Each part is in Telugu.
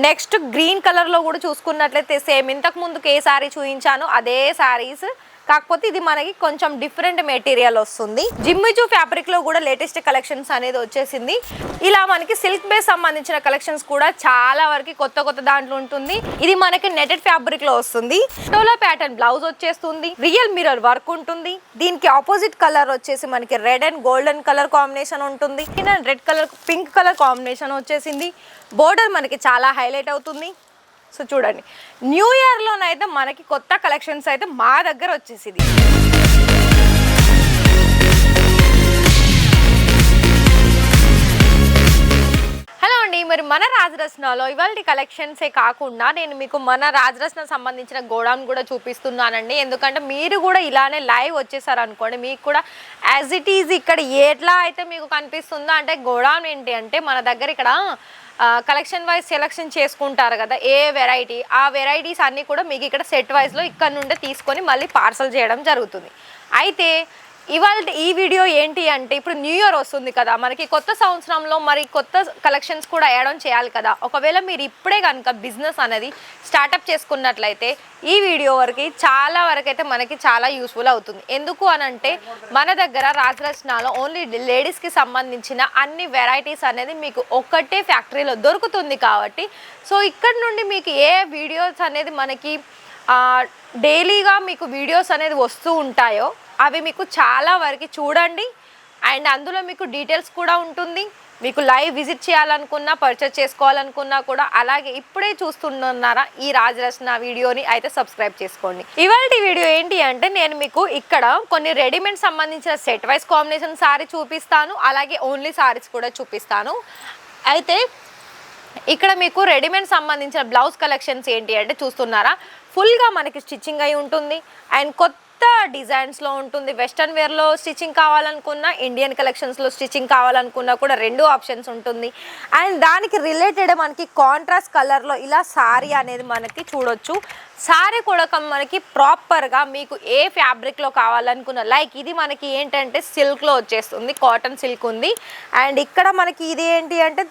నెక్స్ట్ గ్రీన్ కలర్లో కూడా చూసుకున్నట్లయితే సేమ్ ఇంతకు ముందుకు ఏ శారీ చూపించానో అదే శారీస్, కాకపోతే ఇది మనకి కొంచెం డిఫరెంట్ మెటీరియల్ వస్తుంది. జిమ్మిచూ ఫ్యాబ్రిక్ లో కూడా లేటెస్ట్ కలెక్షన్స్ అనేది వచ్చేసింది. ఇలా మనకి సిల్క్ బేస్ సంబంధించిన కలెక్షన్స్ కూడా చాలా వరకు కొత్త దాంట్లో ఉంటుంది. ఇది మనకి నెటెడ్ ఫ్యాబ్రిక్ లో వస్తుంది. టోలా ప్యాటర్న్ బ్లౌజ్ వచ్చేస్తుంది. రియల్ మిర్రర్ వర్క్ ఉంటుంది. దీనికి ఆపోజిట్ కలర్ వచ్చేసి మనకి red and golden colour combination ఉంటుంది. Red colour pink colour combination వచ్చేసింది. బోర్డర్ మనకి చాలా హైలైట్ అవుతుంది. సో చూడండి, న్యూ ఇయర్లోనైతే మనకి కొత్త కలెక్షన్స్ అయితే మా దగ్గర వచ్చేసింది. హలో అండి, మరి మన రాజరత్నాలో ఇవాళ కలెక్షన్సే కాకుండా నేను మీకు మన రాజరత్న సంబంధించిన గోడౌన్ కూడా చూపిస్తున్నానండి. ఎందుకంటే మీరు కూడా ఇలానే లైవ్ వచ్చేసారు అనుకోండి, మీకు కూడా యాజ్ ఇట్ ఈజ్ ఇక్కడ ఎట్లా అయితే మీకు కనిపిస్తుందో అంటే గోడౌన్ ఏంటి అంటే మన దగ్గర ఇక్కడ కలెక్షన్ వైజ్ సెలెక్షన్ చేసుకుంటారు కదా, ఏ వెరైటీ ఆ వెరైటీస్ అన్నీ కూడా మీకు ఇక్కడ సెట్ వైజ్లో ఇక్కడ నుండే తీసుకొని మళ్ళీ పార్సల్ చేయడం జరుగుతుంది. అయితే ఇవాళ ఈ వీడియో ఏంటి అంటే ఇప్పుడు న్యూ ఇయర్ వస్తుంది కదా, మనకి కొత్త సంవత్సరంలో మరి కొత్త కలెక్షన్స్ కూడా యాడ్ ఆన్ చేయాలి కదా. ఒకవేళ మీరు ఇప్పుడే కనుక బిజినెస్ అనేది స్టార్టప్ చేసుకున్నట్లయితే ఈ వీడియో చాలా వరకు అయితే మనకి చాలా యూస్ఫుల్ అవుతుంది. ఎందుకు అనంటే మన దగ్గర రాజరత్నాలో ఓన్లీ లేడీస్కి సంబంధించిన అన్ని వెరైటీస్ అనేది మీకు ఒక్కటే ఫ్యాక్టరీలో దొరుకుతుంది కాబట్టి, సో ఇక్కడ నుండి మీకు ఏ వీడియోస్ అనేది మనకి డైలీగా మీకు వీడియోస్ అనేది వస్తూ ఉంటాయో అవి మీకు చాలా వరకు చూడండి. అండ్ అందులో మీకు డీటెయిల్స్ కూడా ఉంటుంది. మీకు లైవ్ విజిట్ చేయాలనుకున్నా, పర్చేస్ చేసుకోవాలనుకున్నా కూడా అలాగే ఇప్పుడే చూస్తున్నారా ఈ రాజరత్న వీడియోని అయితే సబ్స్క్రైబ్ చేసుకోండి. ఇవాళ వీడియో ఏంటి అంటే నేను మీకు ఇక్కడ కొన్ని రెడీమేడ్ సంబంధించిన సెట్ వైజ్ కాంబినేషన్ సారీ చూపిస్తాను, అలాగే ఓన్లీ సారీస్ కూడా చూపిస్తాను. అయితే ఇక్కడ మీకు రెడీమేడ్ సంబంధించిన బ్లౌజ్ కలెక్షన్స్ ఏంటి అంటే చూస్తున్నారా, ఫుల్గా మనకి స్టిచ్చింగ్ అయి ఉంటుంది. అండ్ కొత్త డిజైన్స్లో ఉంటుంది. వెస్ట్రన్ వేర్లో స్టిచ్చింగ్ కావాలనుకున్నా, ఇండియన్ కలెక్షన్స్లో స్టిచ్చింగ్ కావాలనుకున్నా కూడా రెండు ఆప్షన్స్ ఉంటుంది. అండ్ దానికి రిలేటెడ్ మనకి కాంట్రాస్ట్ కలర్లో ఇలా సారీ అనేది మనకి చూడొచ్చు. సారీ కూడా మనకి ప్రాపర్గా మీకు ఏ ఫ్యాబ్రిక్లో కావాలనుకున్నా, లైక్ ఇది మనకి ఏంటంటే సిల్క్లో వచ్చేస్తుంది, కాటన్ సిల్క్ ఉంది. అండ్ ఇక్కడ మనకి ఇది ఏంటి అంటే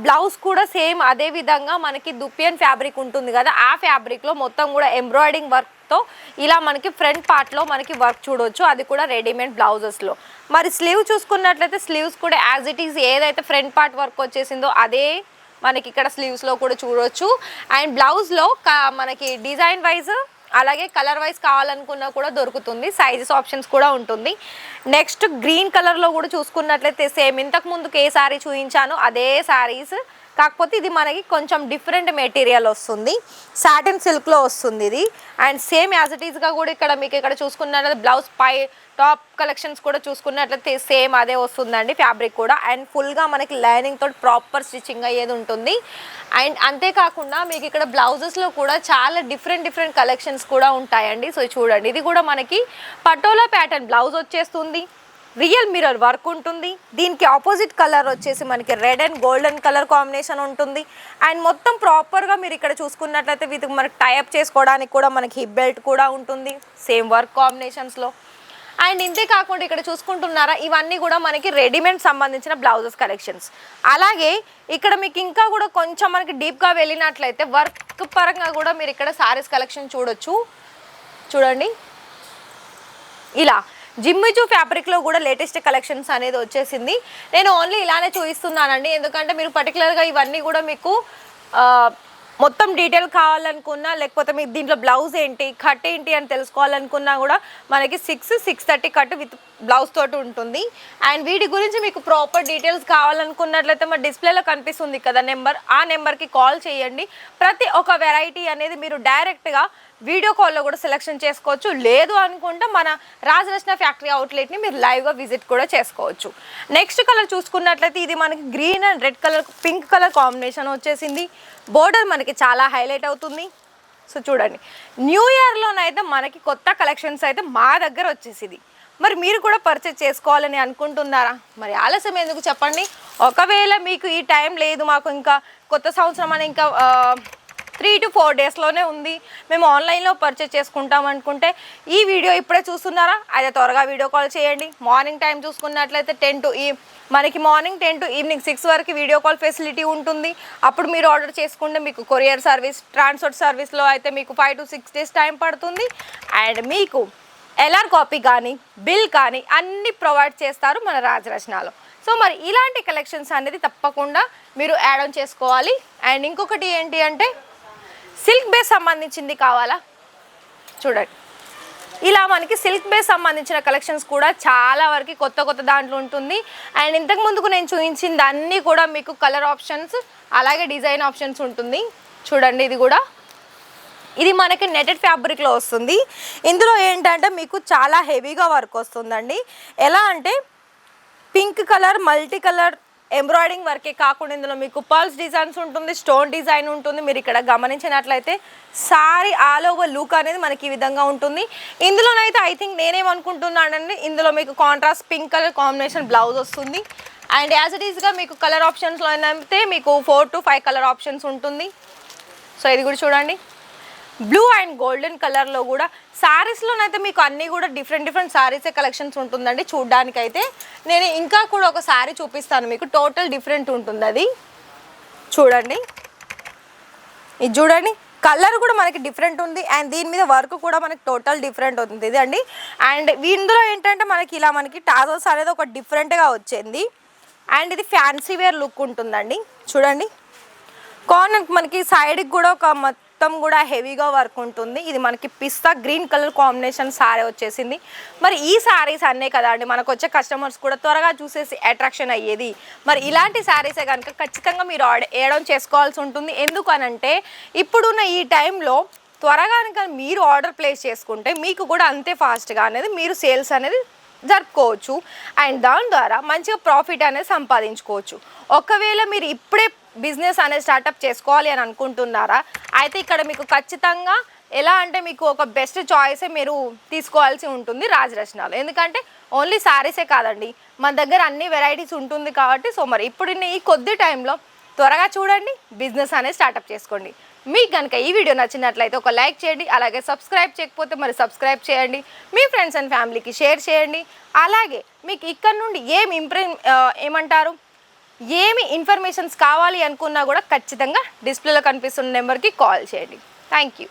బ్లౌజ్ కూడా సేమ్ అదే విధంగా మనకి దుపియన్ ఫ్యాబ్రిక్ ఉంటుంది కదా, ఆ ఫ్యాబ్రిక్లో మొత్తం కూడా ఎంబ్రాయిడింగ్ వర్క్తో ఇలా మనకి ఫ్రంట్ పార్ట్లో మనకి వర్క్ చూడవచ్చు. అది కూడా రెడీమేడ్ బ్లౌజెస్లో. మరి స్లీవ్ చూసుకున్నట్లయితే స్లీవ్స్ కూడా యాజ్ ఇట్ ఈజ్ ఏదైతే ఫ్రంట్ పార్ట్ వర్క్ వచ్చేసిందో అదే మనకి ఇక్కడ స్లీవ్స్లో కూడా చూడవచ్చు. అండ్ బ్లౌజ్లో మనకి డిజైన్ వైజ్ అలాగే కలర్ వైజ్ కావాలనుకున్నా కూడా దొరుకుతుంది. సైజెస్ ఆప్షన్స్ కూడా ఉంటుంది. నెక్స్ట్ గ్రీన్ కలర్లో కూడా చూసుకున్నట్లయితే సేమ్ ఇంతకు ముందుకు ఏ శారీ చూపించానో అదే శారీస్, కాకపోతే ఇది మనకి కొంచెం డిఫరెంట్ మెటీరియల్ వస్తుంది. సాటిన్ సిల్క్లో వస్తుంది ఇది. అండ్ సేమ్ యాజ్ ఇట్ ఈస్గా కూడా ఇక్కడ మీకు ఇక్కడ చూసుకున్నట్లయితే బ్లౌజ్ పై టాప్ కలెక్షన్స్ కూడా చూసుకున్నట్లయితే సేమ్ అదే వస్తుందండి ఫ్యాబ్రిక్ కూడా. అండ్ ఫుల్గా మనకి లైనింగ్ తోటి ప్రాపర్ స్టిచ్చింగ్ అయ్యేది ఉంటుంది. అండ్ అంతేకాకుండా మీకు ఇక్కడ బ్లౌజెస్లో కూడా చాలా డిఫరెంట్ కలెక్షన్స్ కూడా ఉంటాయండి. సో చూడండి, ఇది కూడా మనకి పటోలా ప్యాటర్న్ బ్లౌజ్ వచ్చేస్తుంది. రియల్ మిర్రర్ వర్క్ ఉంటుంది. దీనికి ఆపోజిట్ కలర్ వచ్చేసి మనకి red and golden colour combination ఉంటుంది. అండ్ మొత్తం ప్రాపర్గా మీరు ఇక్కడ చూసుకున్నట్లయితే వీటికి మనకి టైఅప్ చేసుకోవడానికి కూడా మనకి హిప్ బెల్ట్ కూడా ఉంటుంది సేమ్ వర్క్ కాంబినేషన్స్లో. అండ్ ఇంతే కాకుండా ఇక్కడ చూసుకుంటున్నారా, ఇవన్నీ కూడా మనకి రెడీమేడ్ సంబంధించిన బ్లౌజెస్ కలెక్షన్స్. అలాగే ఇక్కడ మీకు ఇంకా కూడా కొంచెం మనకి డీప్గా వెళ్ళినట్లయితే వర్క్ పరంగా కూడా మీరు ఇక్కడ సారీస్ కలెక్షన్ చూడొచ్చు. చూడండి, ఇలా జిమ్మిచూ ఫ్యాబ్రిక్లో కూడా లేటెస్ట్ కలెక్షన్స్ అనేది వచ్చేసింది. నేను ఓన్లీ ఇలానే చూపిస్తున్నానండి, ఎందుకంటే మీరు పర్టికులర్గా ఇవన్నీ కూడా మీకు మొత్తం డీటెయిల్ కావాలనుకున్నా, లేకపోతే మీకు దీంట్లో బ్లౌజ్ ఏంటి, కట్ ఏంటి అని తెలుసుకోవాలనుకున్నా కూడా మనకి 6:30 కట్ విత్ బ్లౌజ్ తోటి ఉంటుంది. అండ్ వీటి గురించి మీకు ప్రాపర్ డీటెయిల్స్ కావాలనుకున్నట్లయితే మా డిస్ప్లేలో కనిపిస్తుంది కదా నెంబర్, ఆ నెంబర్కి కాల్ చేయండి. ప్రతి ఒక్క వెరైటీ అనేది మీరు డైరెక్ట్గా వీడియో కాల్లో కూడా సెలెక్షన్ చేసుకోవచ్చు. లేదు అనుకుంటే మన రాజరత్న ఫ్యాక్టరీ అవుట్లెట్ని మీరు లైవ్గా విజిట్ కూడా చేసుకోవచ్చు. నెక్స్ట్ కలర్ చూసుకున్నట్లయితే ఇది మనకి green and red colour pink colour combination వచ్చేసింది. బోర్డర్ మనకి చాలా హైలైట్ అవుతుంది. సో చూడండి, న్యూ ఇయర్లోనైతే మనకి కొత్త కలెక్షన్స్ అయితే మా దగ్గర వచ్చేసింది. మరి మీరు కూడా పర్చేస్ చేసుకోవాలని అనుకుంటున్నారా? మరి ఆలస్యం ఎందుకు చెప్పండి. ఒకవేళ మీకు ఈ టైం లేదు, మాకు ఇంకా కొత్త సంవత్సరం అని ఇంకా 3 to 4 డేస్లోనే ఉంది. మేము ఆన్లైన్లో పర్చేస్ చేసుకుంటాం అనుకుంటే ఈ వీడియో ఇప్పుడే చూస్తున్నారా, అయితే త్వరగా వీడియో కాల్ చేయండి. మార్నింగ్ టైం చూసుకున్నట్లయితే మనకి మార్నింగ్ 10 to ఈవినింగ్ 6 వరకు వీడియో కాల్ ఫెసిలిటీ ఉంటుంది. అప్పుడు మీరు ఆర్డర్ చేసుకుంటే మీకు కొరియర్ సర్వీస్, ట్రాన్స్పోర్ట్ సర్వీస్లో అయితే మీకు 5 to 6 డేస్ టైం పడుతుంది. అండ్ మీకు ఎల్ఆర్ కాపీ కానీ బిల్ కానీ అన్నీ ప్రొవైడ్ చేస్తారు మన రాజరత్నాలో. సో మరి ఇలాంటి కలెక్షన్స్ అనేది తప్పకుండా మీరు యాడ్ ఆన్ చేసుకోవాలి. అండ్ ఇంకొకటి ఏంటి అంటే సిల్క్ బేస్ సంబంధించింది కావాలా, చూడండి ఇలా మనకి సిల్క్ బేస్ సంబంధించిన కలెక్షన్స్ కూడా చాలా వరకు కొత్త దాంట్లో ఉంటుంది. అండ్ ఇంతకు ముందుకు నేను చూపించింది అన్నీ కూడా మీకు కలర్ ఆప్షన్స్ అలాగే డిజైన్ ఆప్షన్స్ ఉంటుంది. చూడండి ఇది మనకి నెటెడ్ ఫ్యాబ్రిక్లో వస్తుంది. ఇందులో ఏంటంటే మీకు చాలా హెవీగా వర్క్ వస్తుందండి. ఎలా అంటే pink colour multi colour embroidering వర్కే కాకుండా ఇందులో మీకు పర్ల్స్ డిజైన్స్ ఉంటుంది, స్టోన్ డిజైన్ ఉంటుంది. మీరు ఇక్కడ గమనించినట్లయితే సారీ ఆల్ ఓవర్ లుక్ అనేది మనకి ఈ విధంగా ఉంటుంది. ఇందులోనైతే ఐ థింక్ నేనేమనుకుంటున్నానండి, ఇందులో మీకు contrast pink colour combination blouse వస్తుంది. అండ్ యాజ్ ఇట్ ఈస్గా మీకు కలర్ ఆప్షన్స్లో అయితే మీకు 4 to 5 కలర్ ఆప్షన్స్ ఉంటుంది. సో ఇది కూడా చూడండి, బ్లూ అండ్ గోల్డెన్ కలర్లో కూడా శారీస్లోనైతే మీకు అన్నీ కూడా డిఫరెంట్ శారీసే కలెక్షన్స్ ఉంటుందండి. చూడ్డానికైతే నేను ఇంకా కూడా ఒక శారీ చూపిస్తాను మీకు, టోటల్ డిఫరెంట్ ఉంటుంది. అది చూడండి, ఇది చూడండి కలర్ కూడా మనకి డిఫరెంట్ ఉంది. అండ్ దీని మీద వర్క్ కూడా మనకి టోటల్ డిఫరెంట్ ఉంది ఇది అండి. అండ్ ఇందులో ఏంటంటే మనకి టాజల్స్ అనేది ఒక డిఫరెంట్గా వచ్చింది. అండ్ ఇది ఫ్యాన్సీ వేర్ లుక్ ఉంటుందండి. చూడండి కార్నర్ మనకి సైడ్కి కూడా ఒక మొత్తం కూడా హెవీగా వర్క్ ఉంటుంది. ఇది మనకి పిస్తా గ్రీన్ కలర్ కాంబినేషన్ సారీ వచ్చేసింది. మరి ఈ సారీస్ అన్నే కదా అండి మనకు వచ్చే కస్టమర్స్ కూడా త్వరగా చూసేసి అట్రాక్షన్ అయ్యేది. మరి ఇలాంటి సారీసే కనుక ఖచ్చితంగా మీరు వేయడం చేసుకోవాల్సి ఉంటుంది. ఎందుకనంటే ఇప్పుడున్న ఈ టైంలో త్వరగా కనుక మీరు ఆర్డర్ ప్లేస్ చేసుకుంటే మీకు కూడా అంతే ఫాస్ట్గా అనేది మీరు సేల్స్ అనేది జరుపుకోవచ్చు. అండ్ దాని ద్వారా మంచిగా ప్రాఫిట్ అనేది సంపాదించుకోవచ్చు. ఒకవేళ మీరు ఇప్పుడే బిజినెస్ అనేది స్టార్టప్ చేసుకోవాలి అని అనుకుంటున్నారా, అయితే ఇక్కడ మీకు ఖచ్చితంగా ఎలా అంటే మీకు ఒక బెస్ట్ చాయిసే మీరు తీసుకోవాల్సి ఉంటుంది రాజరత్నాలు. ఎందుకంటే ఓన్లీ శారీసే కాదండి మన దగ్గర అన్ని వెరైటీస్ ఉంటుంది కాబట్టి. సో మరి ఇప్పుడున్న ఈ కొద్ది టైంలో త్వరగా చూడండి, బిజినెస్ అనేది స్టార్టప్ చేసుకోండి. మీకు కనుక ఈ వీడియో నచ్చినట్లయితే ఒక లైక్ చేయండి, అలాగే సబ్స్క్రైబ్ చేయకపోతే మరి సబ్స్క్రైబ్ చేయండి, మీ ఫ్రెండ్స్ అండ్ ఫ్యామిలీకి షేర్ చేయండి. అలాగే మీకు ఇక్కడ నుండి ఏమి ఇన్ఫర్మేషన్స్ కావాలి అనుకున్నా కూడా ఖచ్చితంగా డిస్ప్లేలో కనిపిస్తున్న నెంబర్కి కాల్ చేయండి. Thank you.